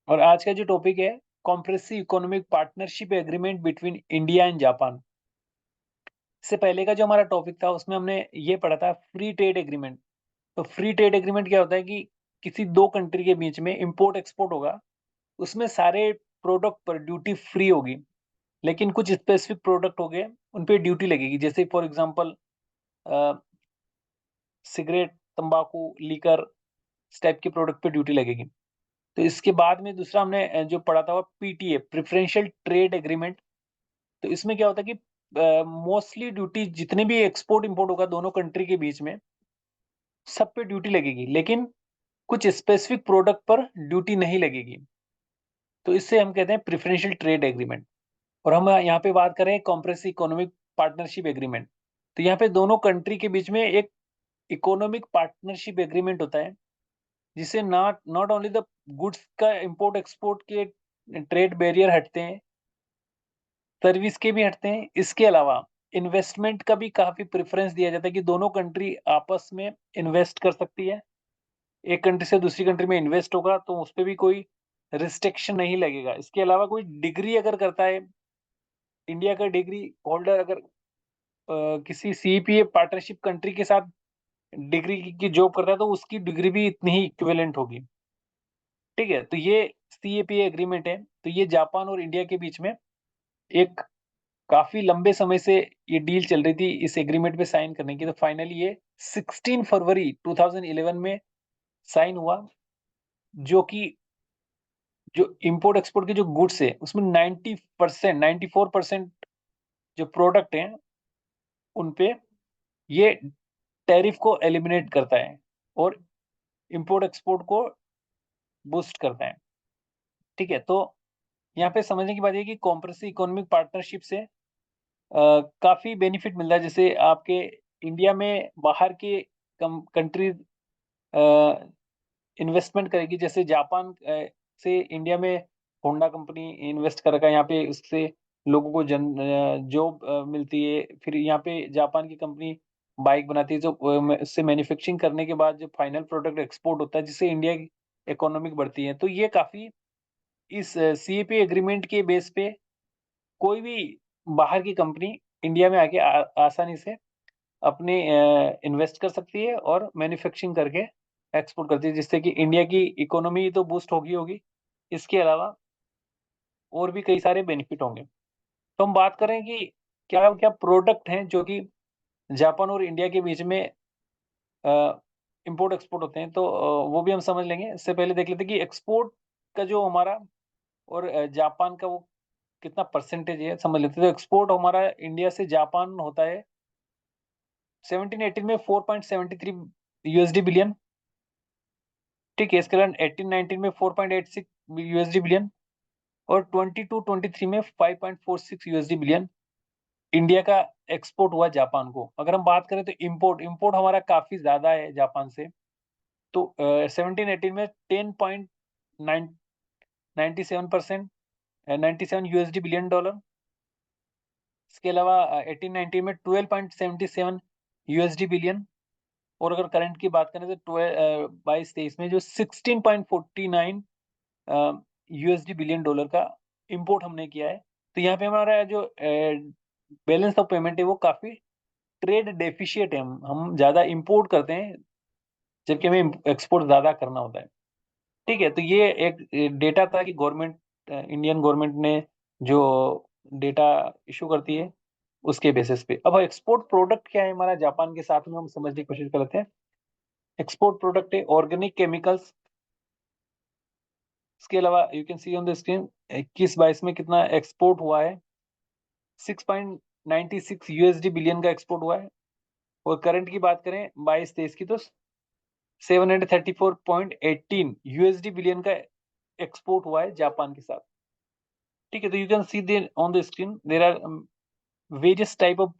और आज का जो टॉपिक है compressive economic partnership agreement between India and Japan. इससे पहले का जो हमारा टॉपिक था उसमें हमने ये पढ़ा था फ्री ट्रेड एग्रीमेंट। तो फ्री ट्रेड एग्रीमेंट क्या होता है कि किसी दो कंट्री के बीच में इंपोर्ट एक्सपोर्ट होगा, उसमें सारे प्रोडक्ट पर ड्यूटी फ्री होगी, लेकिन कुछ स्पेसिफिक प्रोडक्ट हो गए उन पे ड्यूटी लगेगी। जैसे फॉर एग्जांपल सिगरेट, तंबाकू, लीकर, इस टाइप के प्रोडक्ट पे ड्यूटी लगेगी। तो इसके बाद में दूसरा हमने जो पढ़ा था वो पीटीए प्रेफरेंशियल ट्रेड एग्रीमेंट। तो इसमें क्या होता है कि मोस्टली ड्यूटी जितने भी एक्सपोर्ट इंपोर्ट होगा दोनों कंट्री के बीच में, सब पे ड्यूटी लगेगी, लेकिन कुछ स्पेसिफिक प्रोडक्ट पर ड्यूटी नहीं लगेगी। तो इससे हम कहते हैं प्रेफरेंशियल ट्रेड एग्रीमेंट। और हम यहाँ पे बात करें कॉम्प्रेसिव इकोनॉमिक पार्टनरशिप एग्रीमेंट। तो यहाँ पे दोनों कंट्री के बीच में एक इकोनॉमिक पार्टनरशिप एग्रीमेंट होता है, जिससे not not only the goods का इंपोर्ट एक्सपोर्ट के ट्रेड बैरियर हटते हैं, सर्विस के भी हटते हैं। इसके अलावा इन्वेस्टमेंट का भी काफी प्रेफरेंस दिया जाता है कि दोनों कंट्री आपस में इन्वेस्ट कर सकती है। एक कंट्री से दूसरी कंट्री में इन्वेस्ट होगा तो उस पे भी कोई रिस्ट्रिक्शन नहीं लगेगा। इसके अलावा कोई डिग्री अगर करता है, इंडिया का डिग्री होल्डर अगर किसी सीपीए पार्टनरशिप कंट्री के साथ डिग्री की जॉब करता है तो उसकी डिग्री भी इतनी ही इक्विवेलेंट होगी। ठीक है, तो ये सीएपीए एग्रीमेंट है। तो ये जापान और इंडिया के बीच में एक काफी लंबे समय से ये डील चल रही थी इस एग्रीमेंट पे साइन करने की। तो फाइनली ये 16 फरवरी 2011 में साइन हुआ, जो कि जो इंपोर्ट एक्सपोर्ट के जो गुड्स है उसमें 90% 94% जो प्रोडक्ट हैं उन पे ये टैरिफ को एलिमिनेट करता है और इंपोर्ट एक्सपोर्ट को बूस्ट करता है। ठीक है, तो यहाँ पे समझने की बात ये है कि कॉम्प्रेसिव इकोनॉमिक पार्टनरशिप से काफी बेनिफिट मिलता है। जैसे आपके इंडिया में बाहर के कंट्री इन्वेस्टमेंट करेगी, जैसे जापान से इंडिया में होंडा कंपनी इन्वेस्ट कर रखा है, यहाँ पे उससे लोगों को जॉब मिलती है। फिर यहाँ पे जापान की कंपनी बाइक बनाती है, जो उससे मैन्युफैक्चरिंग करने के बाद जो फाइनल प्रोडक्ट एक्सपोर्ट होता है, जिससे इंडिया की इकोनॉमिक बढ़ती है। तो ये काफी इस सीएपी एग्रीमेंट के बेस पे कोई भी बाहर की कंपनी इंडिया में आके आसानी से अपने इन्वेस्ट कर सकती है और मैन्युफैक्चरिंग करके एक्सपोर्ट करती है, जिससे कि इंडिया की इकोनॉमी तो बूस्ट होगी होगी। इसके अलावा और भी कई सारे बेनिफिट होंगे। तो हम बात करें कि क्या क्या प्रोडक्ट हैं जो कि जापान और इंडिया के बीच में इंपोर्ट एक्सपोर्ट होते हैं, तो वो भी हम समझ लेंगे। इससे पहले देख लेते हैं कि एक्सपोर्ट का जो हमारा और जापान का वो कितना परसेंटेज है, समझ लेते हैं। तो एक्सपोर्ट हमारा इंडिया से जापान होता है 17-18 में 4.73 यूएसडी बिलियन। ठीक है, इसके अलावा 18-19 में 4.86 यूएसडी बिलियन और 22-23 में 5.46 यूएसडी बिलियन इंडिया का एक्सपोर्ट हुआ जापान को। अगर हम बात करें तो इंपोर्ट इंपोर्ट हमारा काफी ज्यादा है जापान से। तो 17-18 में 10.97% 97 यूएसडी बिलियन डॉलर। इसके अलावा 18-19 में 12.77 यूएसडी बिलियन। और अगर करंट की बात करें तो 22-23 में जो 16.49 यूएसडी बिलियन डॉलर का इंपोर्ट हमने किया है। तो यहाँ पे हमारा जो बैलेंस ऑफ पेमेंट है वो काफी ट्रेड डेफिशिएट है। हम ज्यादा इंपोर्ट करते हैं जबकि हमें एक्सपोर्ट ज्यादा करना होता है। ठीक है, तो ये एक डेटा था कि गवर्नमेंट इंडियन गवर्नमेंट ने जो डेटा इशू करती है उसके बेसिस पे। अब एक्सपोर्ट प्रोडक्ट क्या है हमारा जापान के साथ में, हम समझने की कोशिश करते हैं। एक्सपोर्ट प्रोडक्ट है ऑर्गेनिक केमिकल्स। इसके अलावा you can see on the screen 21-22 में कितना एक्सपोर्ट हुआ है, 6.96 यूएसडी बिलियन का एक्सपोर्ट हुआ है। और करंट की बात करें 22-23 की तो 734.18 यूएसडी बिलियन का एक्सपोर्ट हुआ है जापान के साथ। ठीक है, तो you can see on the screen there are various type of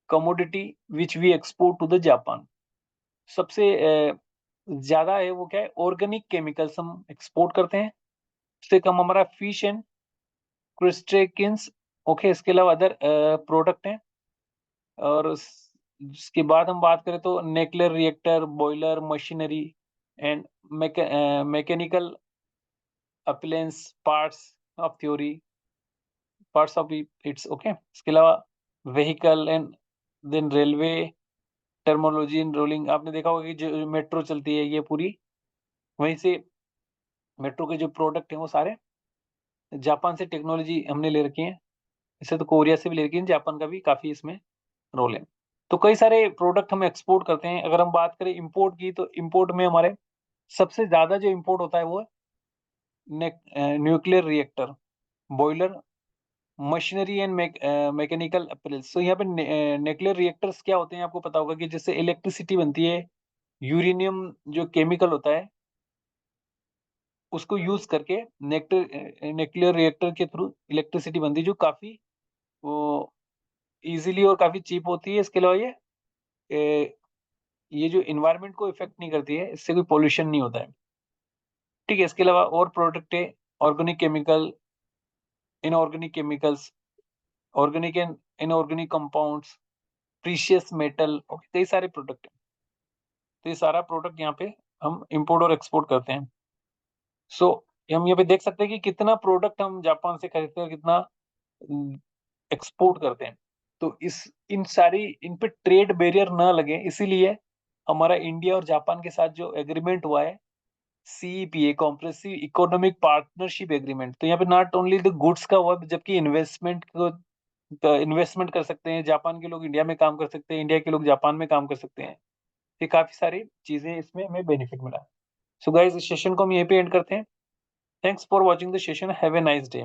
commodity which we export to the Japan. सबसे ज्यादा है वो क्या है, ऑर्गेनिक केमिकल्स हम एक्सपोर्ट करते हैं। उससे कम हमारा फिश एंड क्रिस्टेकिंस। ओके, इसके अलावा अदर प्रोडक्ट हैं। और उसके बाद हम बात करें तो nuclear reactor, boiler, machinery and mechanical appliance parts of theory, parts of its, okay. इसके अलावा vehicle and then railway terminology in rolling, आपने देखा होगा कि जो मेट्रो चलती है ये पूरी वहीं से, मेट्रो के जो प्रोडक्ट हैं वो सारे जापान से टेक्नोलॉजी हमने ले रखी है। इसे तो कोरिया से भी ले रखी है, जापान का भी काफी इसमें रोल है। तो कई सारे प्रोडक्ट हम एक्सपोर्ट करते हैं। अगर हम बात करें इंपोर्ट की, तो इंपोर्ट में हमारे सबसे ज्यादा जो इंपोर्ट होता है वो nuclear reactor, boiler, machinery and mechanical apparels. तो यहाँ पे न्यूक्लियर रिएक्टर्स क्या होते हैं आपको पता होगा कि जिससे इलेक्ट्रिसिटी बनती है। यूरेनियम जो केमिकल होता है उसको यूज करके न्यूक्लियर रिएक्टर के थ्रू इलेक्ट्रिसिटी बनती है, जो काफी वो इजीली और काफी चीप होती है। इसके अलावा ये जो इन्वायरमेंट को इफेक्ट नहीं करती है, इससे कोई पोल्यूशन नहीं होता है। ठीक है, इसके अलावा और प्रोडक्ट है organic chemical, inorganic chemicals, organic and inorganic compounds, precious metal, okay, कई सारे प्रोडक्ट हैं। तो ये सारा प्रोडक्ट यहाँ पे हम इंपोर्ट और एक्सपोर्ट करते हैं। सो हम यहाँ पे देख सकते हैं कि कितना प्रोडक्ट हम जापान से खरीदते हैं और कितना एक्सपोर्ट करते हैं। तो इस इन सारी इन पे ट्रेड बैरियर ना लगे, इसीलिए हमारा इंडिया और जापान के साथ जो एग्रीमेंट हुआ है, CEPA, compressive economic partnership agreement, तो यहाँ पे नॉट ओनली द गुड्स का हुआ, जबकि इन्वेस्टमेंट को इन्वेस्टमेंट कर सकते हैं, जापान के लोग इंडिया में काम कर सकते हैं, इंडिया के लोग जापान में काम कर सकते हैं। ये काफी सारी चीजें इसमें हमें बेनिफिट मिला। सो गाइस, इस सेशन को हम यहीं पे एंड करते हैं। Thanks for watching the session, have a nice day.